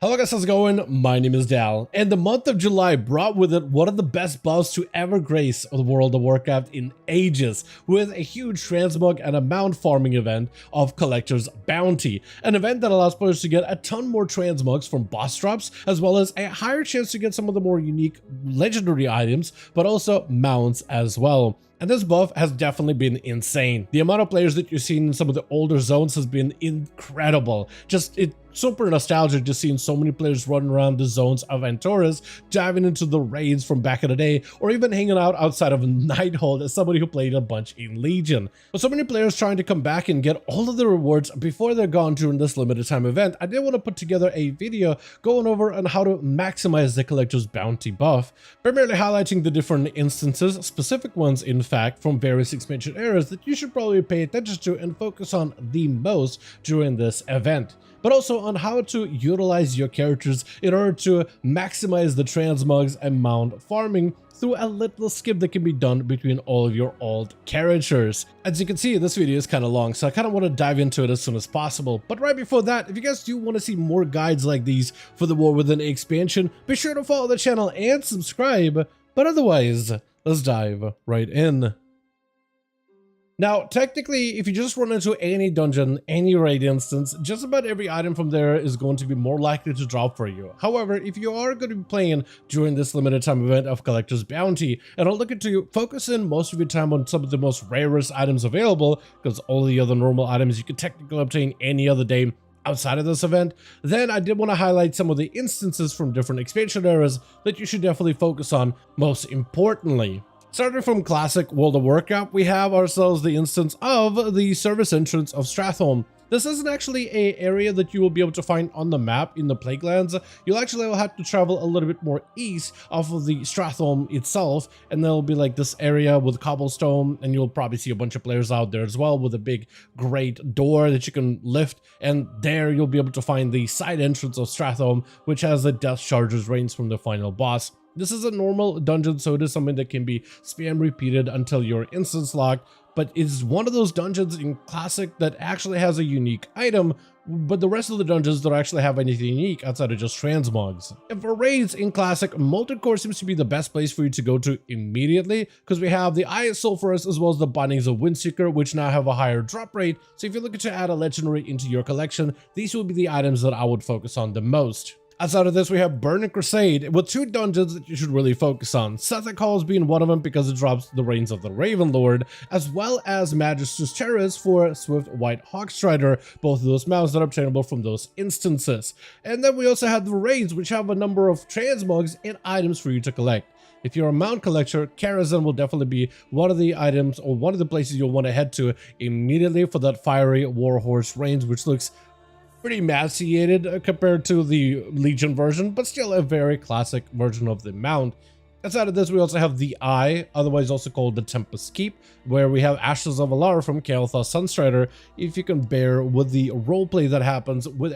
Hello guys, how's it going? My name is Dal, and the month of July brought with it one of the best buffs to ever grace the World of Warcraft in ages, with a huge transmog and a mount farming event of Collector's Bounty, an event that allows players to get a ton more transmogs from boss drops, as well as a higher chance to get some of the more unique legendary items, but also mounts as well. And this buff has definitely been insane. The amount of players that you're seeing in some of the older zones has been incredible. It's super nostalgic just seeing so many players running around the zones of Antorus, diving into the raids from back in the day, or even hanging out outside of Nighthold as somebody who played a bunch in Legion. With so many players trying to come back and get all of the rewards before they're gone during this limited time event, I did want to put together a video going over on how to maximize the Collector's Bounty buff, primarily highlighting the different instances, specific ones in fact, from various expansion eras that you should probably pay attention to and focus on the most during this event, but also on how to utilize your characters in order to maximize the transmogs and mount farming through a little skip that can be done between all of your old characters. As you can see, this video is kind of long, so I kind of want to dive into it as soon as possible. But right before that, if you guys do want to see more guides like these for the War Within expansion, be sure to follow the channel and subscribe. But otherwise, let's dive right in. Now, technically, if you just run into any dungeon, any raid instance, just about every item from there is going to be more likely to drop for you. However, if you are going to be playing during this limited time event of Collector's Bounty, and I'll look to focus in most of your time on some of the most rarest items available, because all the other normal items you can technically obtain any other day outside of this event, then I did want to highlight some of the instances from different expansion eras that you should definitely focus on most importantly. Starting from classic World of Warcraft, we have ourselves the instance of the service entrance of Stratholme. This isn't actually an area that you will be able to find on the map in the Plaguelands. You'll actually have to travel a little bit more east off of the Stratholme itself, and there'll be like this area with cobblestone, and you'll probably see a bunch of players out there as well with a big great door that you can lift, and there you'll be able to find the side entrance of Stratholme, which has the Death Charger's reigns from the final boss. This is a normal dungeon, so it is something that can be spam repeated until you're instance locked, but it's one of those dungeons in Classic that actually has a unique item, but the rest of the dungeons don't actually have anything unique outside of just transmogs. And for raids in Classic, Molten Core seems to be the best place for you to go to immediately, because we have the Eye of Sulphurus as well as the Bindings of Windseeker, which now have a higher drop rate, so if you're looking to add a legendary into your collection, these will be the items that I would focus on the most. Outside of this, we have Burning Crusade with two dungeons that you should really focus on. Sethek Halls being one of them because it drops the reigns of the Raven Lord, as well as Magister's Terrace for Swift White Hawkstrider, both of those mounts that are obtainable from those instances. And then we also have the raids, which have a number of transmogs and items for you to collect. If you're a mount collector, Karazhan will definitely be one of the items or one of the places you'll want to head to immediately for that fiery Warhorse range, which looks pretty emaciated compared to the Legion version, but still a very classic version of the mount. Outside of this, we also have the Eye, otherwise also called the Tempest Keep, where we have Ashes of Alar from Kael'thas Sunstrider. If you can bear with the roleplay that happens with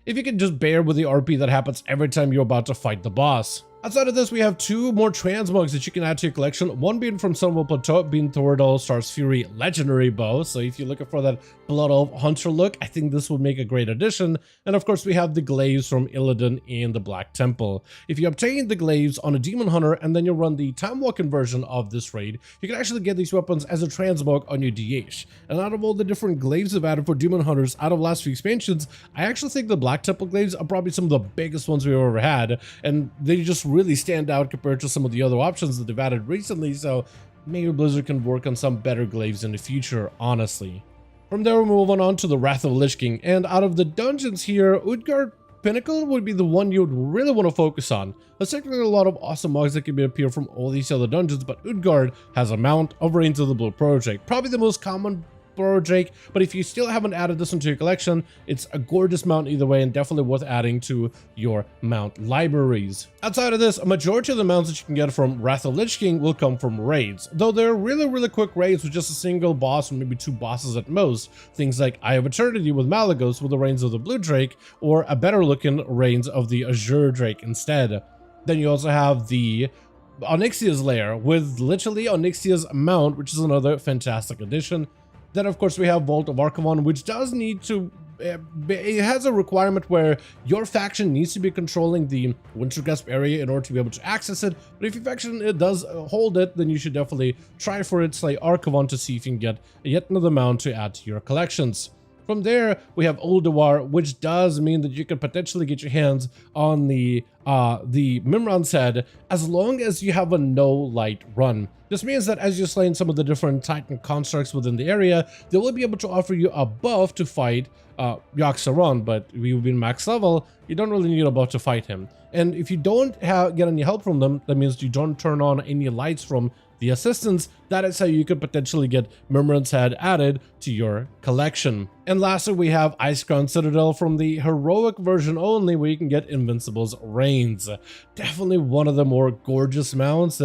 if you can just bear with the RP that happens every time you're about to fight the boss. Outside of this, we have two more transmogs that you can add to your collection, one being from Sunwell Plateau, being Thoradol Star's Fury Legendary Bow. So if you're looking for that Blood Elf Hunter look, I think this would make a great addition. And of course, we have the Glaives from Illidan in the Black Temple. If you obtain the Glaives on a Demon Hunter and then you run the Time Walking version of this raid, you can actually get these weapons as a transmog on your DH. And out of all the different Glaives I've added for Demon Hunters out of last few expansions, I actually think the Black Temple Glaives are probably some of the biggest ones we've ever had, and they just really stand out compared to some of the other options that they've added recently, so maybe Blizzard can work on some better glaives in the future, honestly. From there, we're moving on to the Wrath of the Lich King, and out of the dungeons here, Utgard Pinnacle would be the one you would really want to focus on. There's technically a lot of awesome mods that can appear from all these other dungeons, but Utgard has a mount of Reigns of the Blue Project, probably the most common Project, but if you still haven't added this into your collection, it's a gorgeous mount either way and definitely worth adding to your mount libraries. Outside of this, a majority of the mounts that you can get from Wrath of Lich King will come from raids, though they're really quick raids with just a single boss or maybe two bosses at most. Things like Eye of Eternity with Malagos with the Reigns of the Blue Drake, or a better looking Reigns of the Azure Drake instead. Then you also have the Onyxia's Lair with literally Onyxia's mount, which is another fantastic addition. Then, of course, we have Vault of Archivon, which does need to it has a requirement where your faction needs to be controlling the Wintergrasp area in order to be able to access it. But if your faction does hold it, then you should definitely try for it, Slay Archivon, to see if you can get yet another mount to add to your collections. From there, we have Ulduar, which does mean that you can potentially get your hands on the Mimran's head as long as you have a no-light run. This means that as you're slaying some of the different Titan constructs within the area, they will be able to offer you a buff to fight Yaxaron, but if you've been max level, you don't really need a buff to fight him. And if you don't get any help from them, that means you don't turn on any lights from the assistants. That is how you could potentially get Mimran's head added to your collection. And lastly, we have Icecrown Citadel from the heroic version only, where you can get Invincible's Reigns. Definitely one of the more gorgeous mounts,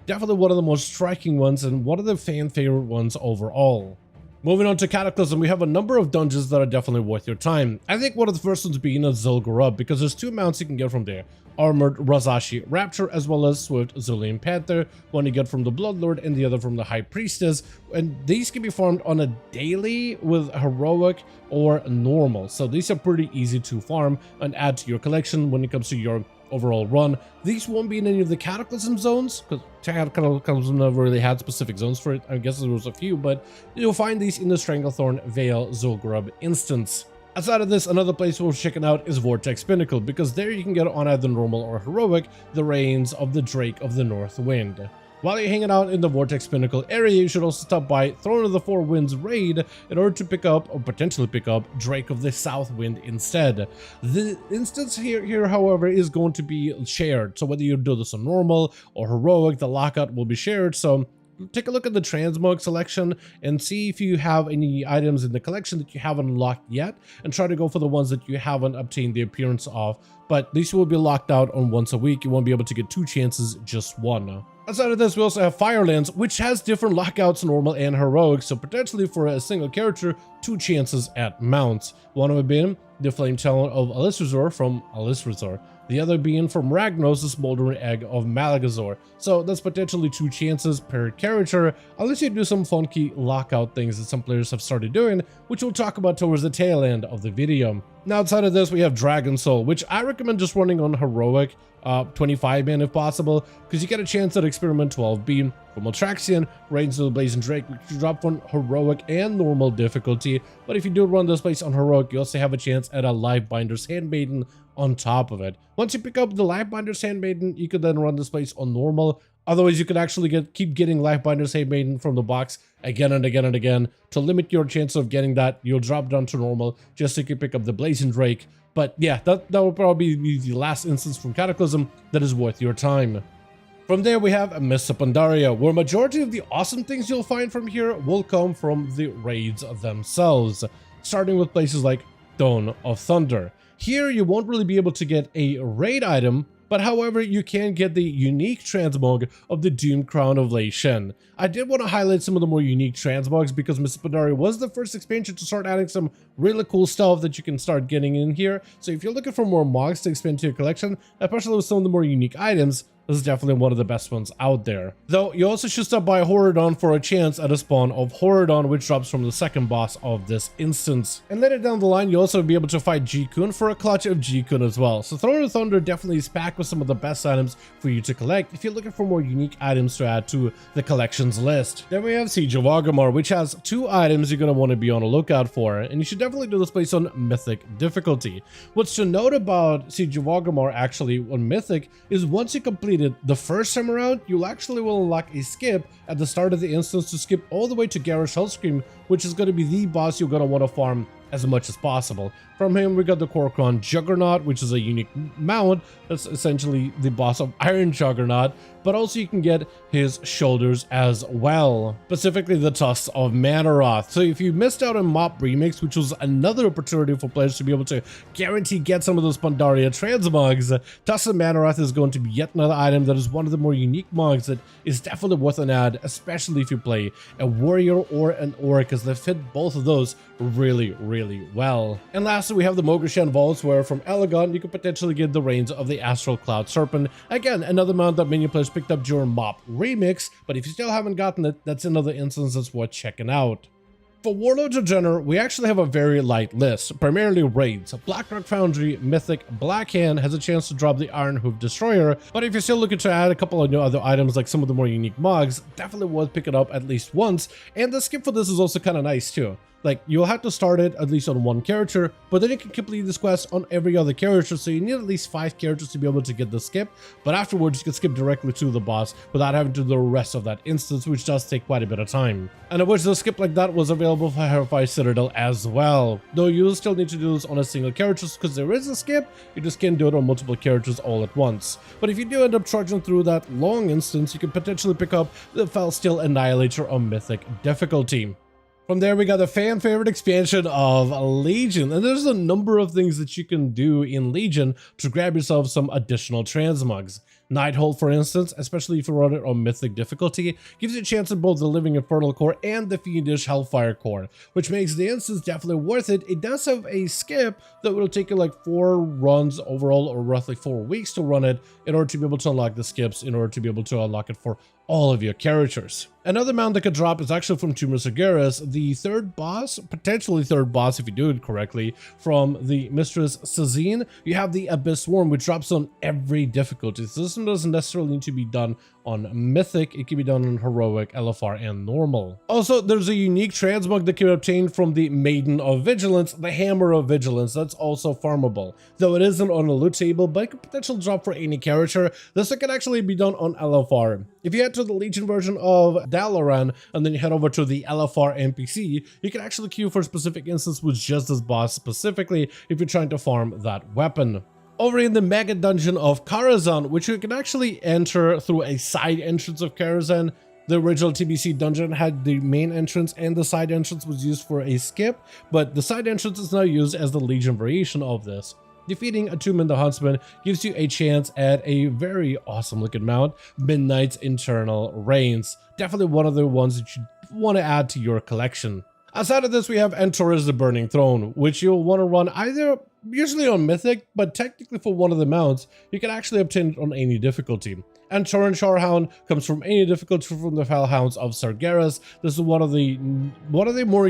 definitely one of the most striking ones, and one of the fan favorite ones overall. Moving on to Cataclysm, we have a number of dungeons that are definitely worth your time. I think one of the first ones being a Zul'Gurub, because there's two mounts you can get from there. Armored Razashi Rapture, as well as Swift Zulian Panther, one you get from the Bloodlord and the other from the High Priestess. And these can be farmed on a daily with heroic or normal. So these are pretty easy to farm and add to your collection when it comes to your overall run. These won't be in any of the Cataclysm zones, because Cataclysm never really had specific zones for it. I guess there was a few, but you'll find these in the Stranglethorn Vale Zul'Gurub instance. Outside of this, another place we're checking out is Vortex Pinnacle, because there you can get on either normal or heroic the reigns of the Drake of the North Wind. While you're hanging out in the Vortex Pinnacle area, you should also stop by Throne of the Four Winds raid in order to pick up, or potentially pick up, Drake of the South Wind instead. The instance here, however, is going to be shared, so whether you do this on normal or heroic, the lockout will be shared. So take a look at the transmog selection and see if you have any items in the collection that you haven't unlocked yet, and try to go for the ones that you haven't obtained the appearance of. But these will be locked out on once a week. You won't be able to get 2 chances, just 1. Outside of this, we also have Firelands, which has different lockouts, normal and heroic, so potentially for a single character, 2 chances at mounts. One of them being the Flame Talon of Alisrazor from Alisrazor. The other being from Ragnos, the Smoldering Egg of Malagazor. So that's potentially 2 chances per character, unless you do some funky lockout things that some players have started doing, which we'll talk about towards the tail end of the video. Now outside of this, we have Dragon Soul, which I recommend just running on heroic 25-man if possible, because you get a chance at Experiment 12B from Atraxian, Reigns of the Blazing Drake, which you drop on heroic and normal difficulty. But if you do run this place on heroic, you also have a chance at a Livebinder's Handmaiden on top of it. Once you pick up the Livebinder's Handmaiden, you could then run this place on normal. Otherwise, you could actually keep getting Livebinder's Handmaiden from the box again and again and again. To limit your chance of getting that, you'll drop down to normal just so you can pick up the Blazing Drake. But yeah, that will probably be the last instance from Cataclysm that is worth your time. From there, we have Mists of Pandaria, where majority of the awesome things you'll find from here will come from the raids themselves, starting with places like Throne of Thunder. Here, you won't really be able to get a raid item, but however, you can get the unique transmog of the Doom Crown of Lei Shen. I did want to highlight some of the more unique transmogs because Mists of Pandaria was the first expansion to start adding some really cool stuff that you can start getting in here. So if you're looking for more mogs to expand to your collection, especially with some of the more unique items, this is definitely one of the best ones out there. Though, you also should stop by Horadon for a chance at a spawn of Horadon, which drops from the second boss of this instance. And later down the line, you'll also be able to fight G-Kun for a clutch of G-Kun as well. So Throne of Thunder definitely is packed with some of the best items for you to collect if you're looking for more unique items to add to the collections list. Then we have Siege of Orgrimmar, which has 2 items you're going to want to be on the lookout for, and you should definitely do this place on Mythic difficulty. What's to note about Siege of Orgrimmar actually on Mythic is once you complete it the first time around, you actually will unlock a skip at the start of the instance to skip all the way to Garrosh Hellscream, which is going to be the boss you're going to want to farm as much as possible. From him, we got the Kor'kron Juggernaut, which is a unique mount. That's essentially the boss of Iron Juggernaut, but also you can get his shoulders as well, specifically the Tusks of Manaroth. So if you missed out on Mop Remix, which was another opportunity for players to be able to guarantee get some of those Pandaria transmogs, Tusks of Manaroth is going to be yet another item that is one of the more unique mogs that is definitely worth an add, especially if you play a warrior or an orc, because they fit both of those really, really well. And lastly, we have the Mogreshan Vaults, where from Elegon, you could potentially get the reins of the Astral Cloud Serpent. Again, another mount that many players picked up during Mop Remix, but if you still haven't gotten it, that's another instance that's worth checking out. For Warlords of Jenner, we actually have a very light list, primarily raids. Blackrock Foundry, Mythic, Blackhand has a chance to drop the Iron Hoof Destroyer, but if you're still looking to add a couple of new other items like some of the more unique mugs, definitely worth picking up at least once, and the skip for this is also kind of nice too. Like, you'll have to start it at least on one character, but then you can complete this quest on every other character, so you need at least 5 characters to be able to get the skip, but afterwards you can skip directly to the boss without having to do the rest of that instance, which does take quite a bit of time. And I wish the skip like that was available for Hellfire Citadel as well, though you'll still need to do this on a single character, because there is a skip, you just can't do it on multiple characters all at once. But if you do end up trudging through that long instance, you can potentially pick up the Felsteel Annihilator on Mythic difficulty. From there, we got the fan favorite expansion of Legion, and there's a number of things that you can do in Legion to grab yourself some additional transmugs. Nighthold, for instance, especially if you run it on Mythic difficulty, gives you a chance at both the Living Infernal core and the Fiendish Hellfire core, which makes the instance definitely worth it. It does have a skip that will take you like 4 runs overall, or roughly 4 weeks to run it, in order to be able to unlock the skips, in order to be able to unlock it for all of your characters. Another mount that could drop is actually from Tomb of Sargeras, the third boss, potentially third boss if you do it correctly, from the Mistress Sazine. You have the Abyss Worm, which drops on every difficulty. So this one doesn't necessarily need to be done on Mythic, it can be done on Heroic, LFR, and Normal. Also, there's a unique transmog that can be obtained from the Maiden of Vigilance, the Hammer of Vigilance, that's also farmable. Though it isn't on a loot table, but it could potentially drop for any character. This one can actually be done on LFR. If you head to the Legion version of Dalaran, and then you head over to the LFR NPC, you can actually queue for a specific instance with just this boss specifically if you're trying to farm that weapon. Over in the Mega Dungeon of Karazhan, which you can actually enter through a side entrance of Karazhan. The original TBC dungeon had the main entrance, and the side entrance was used for a skip, but the side entrance is now used as the Legion variation of this. Defeating Atumen the Huntsman gives you a chance at a very awesome looking mount, Midnight's Internal Reigns. Definitely one of the ones that you want to add to your collection. Outside of this, we have Antorus the Burning Throne, which you'll want to run either usually on Mythic, but technically for one of the mounts, you can actually obtain it on any difficulty. And Torin Shorehound comes from any difficulty from the Fellhounds of Sargeras. This is one of the more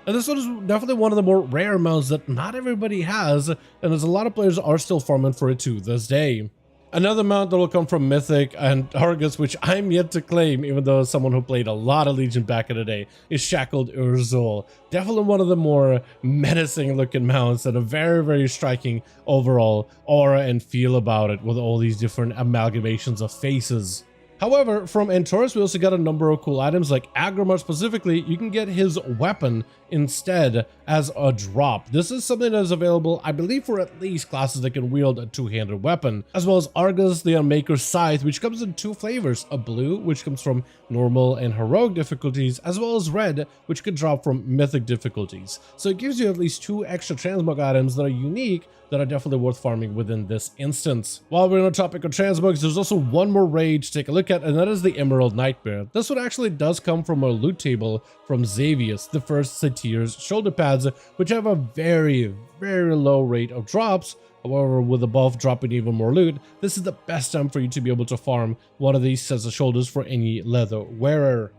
and this one is definitely one of the more rare mounts that not everybody has, and there's a lot of players are still farming for it to this day. Another mount that will come from Mythic and Argus, which I'm yet to claim, even though as someone who played a lot of Legion back in the day, is Shackled Urzul. Definitely one of the more menacing looking mounts, and a very, very striking overall aura and feel about it, with all these different amalgamations of faces. However, from Antorus, we also got a number of cool items, like Agramar specifically. You can get his weapon instead as a drop. This is something that is available, I believe, for at least classes that can wield a two-handed weapon, as well as Argus the Unmaker's Scythe, which comes in 2 flavors, a blue, which comes from normal and heroic difficulties, as well as red, which can drop from mythic difficulties. So it gives you at least 2 extra transmog items that are unique, that are definitely worth farming within this instance. While we're on the topic of transmogs, there's also one more raid to take a look at, and that is the Emerald Nightmare. This one actually does come from a loot table from Xavius, the first Satyr's shoulder pads, which have a very, very low rate of drops. However, with the buff dropping even more loot, this is the best time for you to be able to farm one of these sets of shoulders for any leather wearer.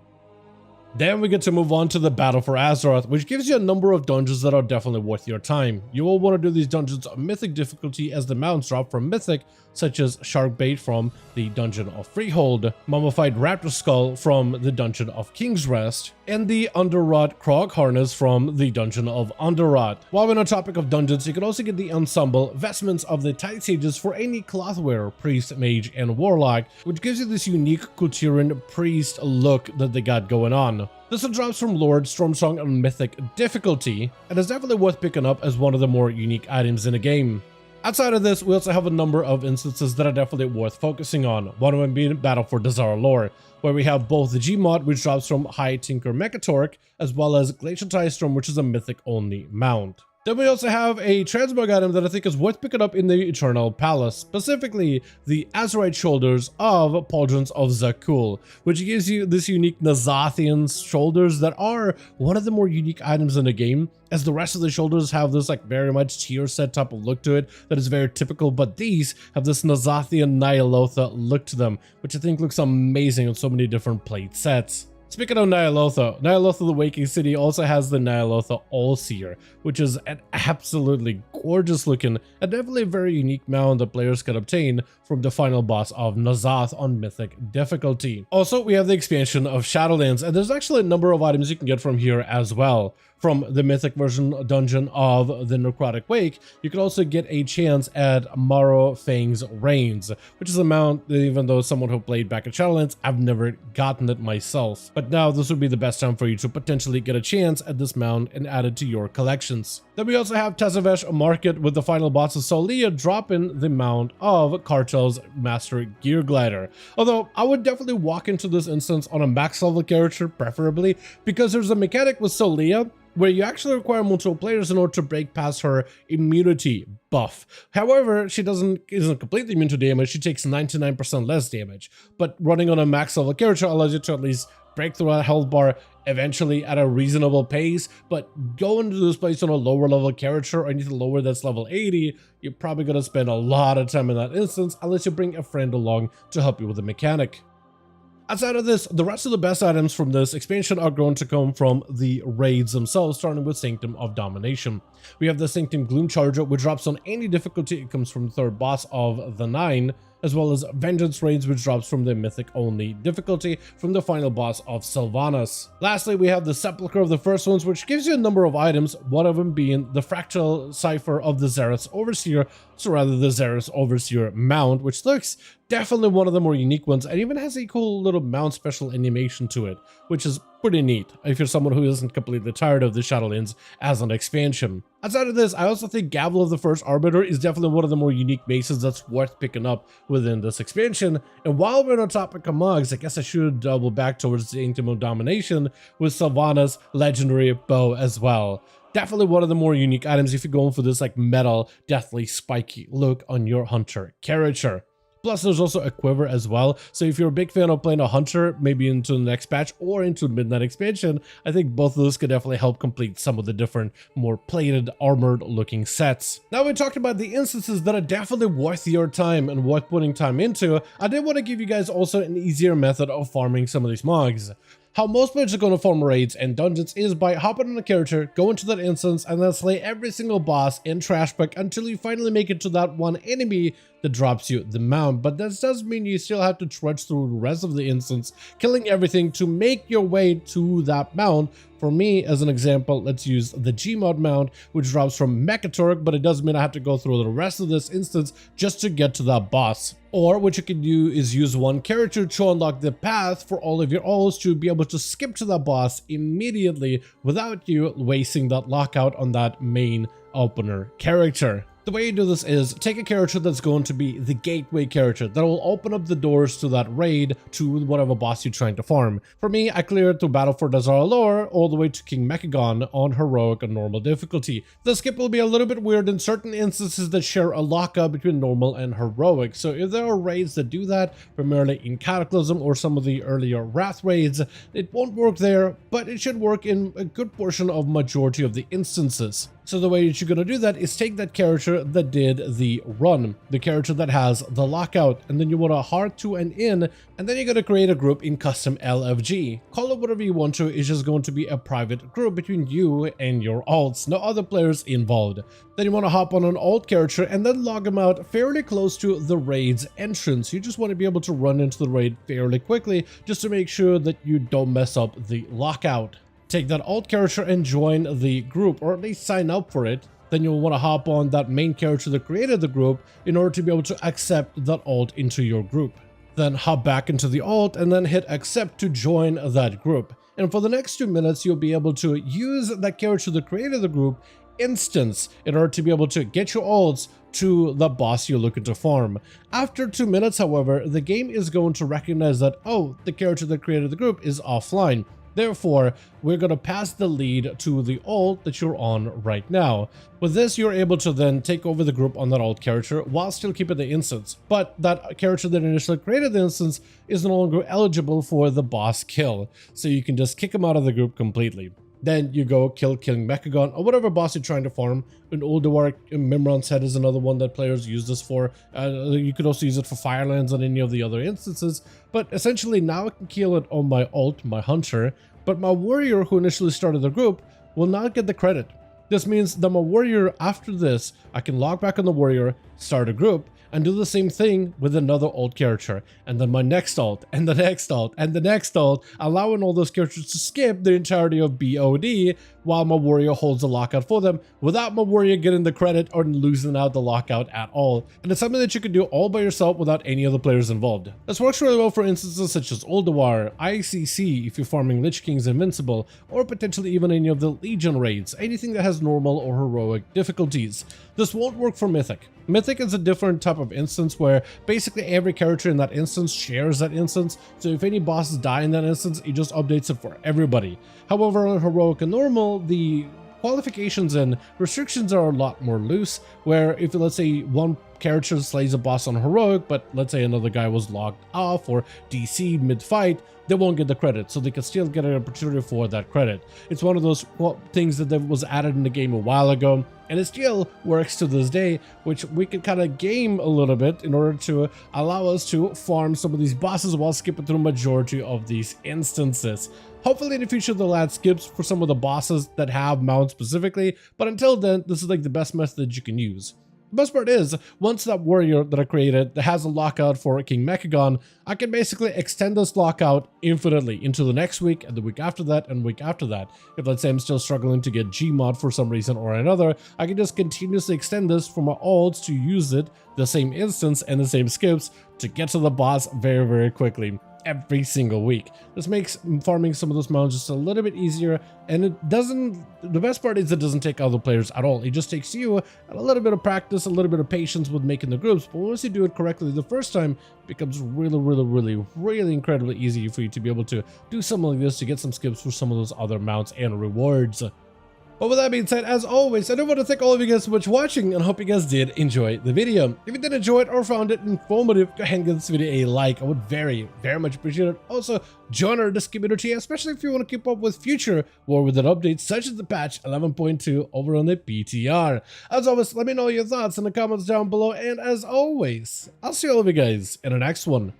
Then we get to move on to the Battle for Azeroth, which gives you a number of dungeons that are definitely worth your time. You will want to do these dungeons on Mythic difficulty, as the mounts drop from Mythic, such as Sharkbait from the Dungeon of Freehold, Mummified Raptor Skull from the Dungeon of King's Rest, and the Underrot Krog Harness from the Dungeon of Underrot. While we're on the topic of dungeons, you can also get the ensemble Vestments of the Tight Sages for any clothwearer, priest, mage, and warlock, which gives you this unique Kultiran priest look that they got going on. This one drops from Lord Stormsong on Mythic difficulty, and is definitely worth picking up as one of the more unique items in the game. Outside of this, we also have a number of instances that are definitely worth focusing on, one of them being Battle for Dazara Lore, where we have both the Gmod, which drops from High Tinker Mechatorque, as well as Glacial Tidestorm, which is a Mythic-only mount. Then we also have a transmog item that I think is worth picking up in the Eternal Palace, specifically the Azerite Shoulders of Pauldrons of Zakul, which gives you this unique Nazathian shoulders that are one of the more unique items in the game, as the rest of the shoulders have this like very much tier set type of look to it that is very typical, but these have this Nazathian Nyalotha look to them, which I think looks amazing on so many different plate sets. Speaking of Nyalotha, Nyalotha the Waking City also has the Nyalotha All-Seer, which is an absolutely gorgeous looking and definitely a very unique mount that players can obtain from the final boss of Nazath on Mythic difficulty. Also, we have the expansion of Shadowlands, and there's actually a number of items you can get from here as well. From the Mythic version dungeon of the Necrotic Wake, you can also get a chance at Maro Fang's Reigns, which is a mount that even though someone who played back at Shadowlands, I've never gotten it myself. But now this would be the best time for you to potentially get a chance at this mount and add it to your collections. Then we also have Tezavesh Market with the final boss of Solia dropping the mount of Cartel's Master Gear Glider. Although I would definitely walk into this instance on a max level character preferably, because there's a mechanic with Solia where you actually require multiple players in order to break past her immunity buff. However, she isn't completely immune to damage, she takes 99% less damage, but running on a max level character allows you to at least break through that health bar eventually at a reasonable pace. But going to this place on a lower level character or anything lower that's level 80, you're probably going to spend a lot of time in that instance unless you bring a friend along to help you with the mechanic. Outside of this, the rest of the best items from this expansion are going to come from the raids themselves, starting with Sanctum of Domination. We have the Sanctum Gloom Charger, which drops on any difficulty. It comes from the third boss of the 9, as well as Vengeance Raids, which drops from the Mythic only difficulty from the final boss of Sylvanas. Lastly, we have the Sepulchre of the First Ones, which gives you a number of items, one of them being the Fractal Cipher of the Xerath's Overseer, so rather the Xerath's Overseer mount, which looks definitely one of the more unique ones, and even has a cool little mount special animation to it, which is pretty neat if you're someone who isn't completely tired of the Shadowlands as an expansion. Outside of this, I also think Gavel of the First Arbiter is definitely one of the more unique bases that's worth picking up within this expansion. And while we're on topic of mugs, I guess I should double back towards the Sanctum of Domination with Sylvanas' legendary bow as well. Definitely one of the more unique items if you're going for this like metal, deathly, spiky look on your hunter character. Plus, there's also a quiver as well, so if you're a big fan of playing a hunter, maybe into the next patch or into Midnight Expansion, I think both of those could definitely help complete some of the different, more plated, armored-looking sets. Now we talked about the instances that are definitely worth your time and worth putting time into. I did want to give you guys also an easier method of farming some of these mogs. How most players are going to farm raids and dungeons is by hopping on a character, go into that instance, and then slay every single boss in trash pack until you finally make it to that one enemy that drops you the mount. But that does mean you still have to trudge through the rest of the instance, killing everything to make your way to that mount. For me, as an example, let's use the Gmod mount, which drops from Mechaturk, but it doesn't mean I have to go through the rest of this instance just to get to that boss. Or what you can do is use one character to unlock the path for all of your ults to be able to skip to that boss immediately without you wasting that lockout on that main opener character. The way you do this is take a character that's going to be the gateway character that will open up the doors to that raid to whatever boss you're trying to farm. For me, I cleared through Battle for Dazara Lore all the way to King Mechagon on heroic and normal difficulty. The skip will be a little bit weird in certain instances that share a lockup between normal and heroic. So if there are raids that do that, primarily in Cataclysm or some of the earlier Wrath raids, it won't work there, but it should work in a good portion of majority of the instances. So the way that you're going to do that is take that character that did the run, the character that has the lockout, and then you want to hard to and in, and then you're going to create a group in custom LFG. Call it whatever you want to, it's just going to be a private group between you and your alts, no other players involved. Then you want to hop on an alt character and then log them out fairly close to the raid's entrance. You just want to be able to run into the raid fairly quickly just to make sure that you don't mess up the lockout. Take that alt character and join the group, or at least sign up for it. Then you'll want to hop on that main character that created the group in order to be able to accept that alt into your group. Then hop back into the alt and then hit accept to join that group. And for the next 2 minutes, you'll be able to use that character that created the group instance in order to be able to get your alts to the boss you're looking to farm. After 2 minutes, however, the game is going to recognize that, oh, the character that created the group is offline. Therefore, we're going to pass the lead to the alt that you're on right now. With this, you're able to then take over the group on that alt character while still keeping the instance. But that character that initially created the instance is no longer eligible for the boss kill, so you can just kick him out of the group completely. Then you go kill King Mechagon or whatever boss you're trying to farm. An Ulduar Mimron's head is another one that players use this for. You could also use it for Firelands and any of the other instances. But essentially now I can kill it on my ult, my hunter, but my warrior who initially started the group will not get the credit. This means that my warrior after this, I can log back on the warrior, start a group, and do the same thing with another ult character, and then my next ult, and the next ult, and the next ult, allowing all those characters to skip the entirety of BOD while my warrior holds the lockout for them without my warrior getting the credit or losing out the lockout at all. And it's something that you can do all by yourself without any other players involved. This works really well for instances such as Ulduar, ICC if you're farming Lich King's Invincible, or potentially even any of the Legion raids, anything that has normal or heroic difficulties. This won't work for Mythic. Mythic is a different type of instance where basically every character in that instance shares that instance, so if any bosses die in that instance, it just updates it for everybody. However, on Heroic and Normal, the qualifications and restrictions are a lot more loose, where if let's say one character slays a boss on Heroic, but let's say another guy was logged off or DC mid-fight, they won't get the credit, so they can still get an opportunity for that credit. It's one of those things that was added in the game a while ago, and it still works to this day, which we can kind of game a little bit in order to allow us to farm some of these bosses while skipping through the majority of these instances. Hopefully in the future they'll add skips for some of the bosses that have mounts specifically, but until then, this is like the best method you can use. The best part is, once that warrior that I created that has a lockout for King Mechagon, I can basically extend this lockout infinitely into the next week and the week after that and week after that. If let's say I'm still struggling to get Gmod for some reason or another, I can just continuously extend this for my ults to use it, the same instance and the same skips, to get to the boss very, very quickly. Every single week. This makes farming some of those mounts just a little bit easier, and it doesn't, the best part is it doesn't take other players at all. It just takes you a little bit of practice, a little bit of patience with making the groups, but once you do it correctly the first time, it becomes really incredibly easy for you to be able to do something like this to get some skips for some of those other mounts and rewards. But with that being said, as always, I do want to thank all of you guys so much for watching and hope you guys did enjoy the video. If you did enjoy it or found it informative, go ahead and give this video a like. I would very much appreciate it. Also, join our Discord community, especially if you want to keep up with future War Within updates such as the patch 11.2 over on the PTR. As always, let me know your thoughts in the comments down below, and as always, I'll see all of you guys in the next one.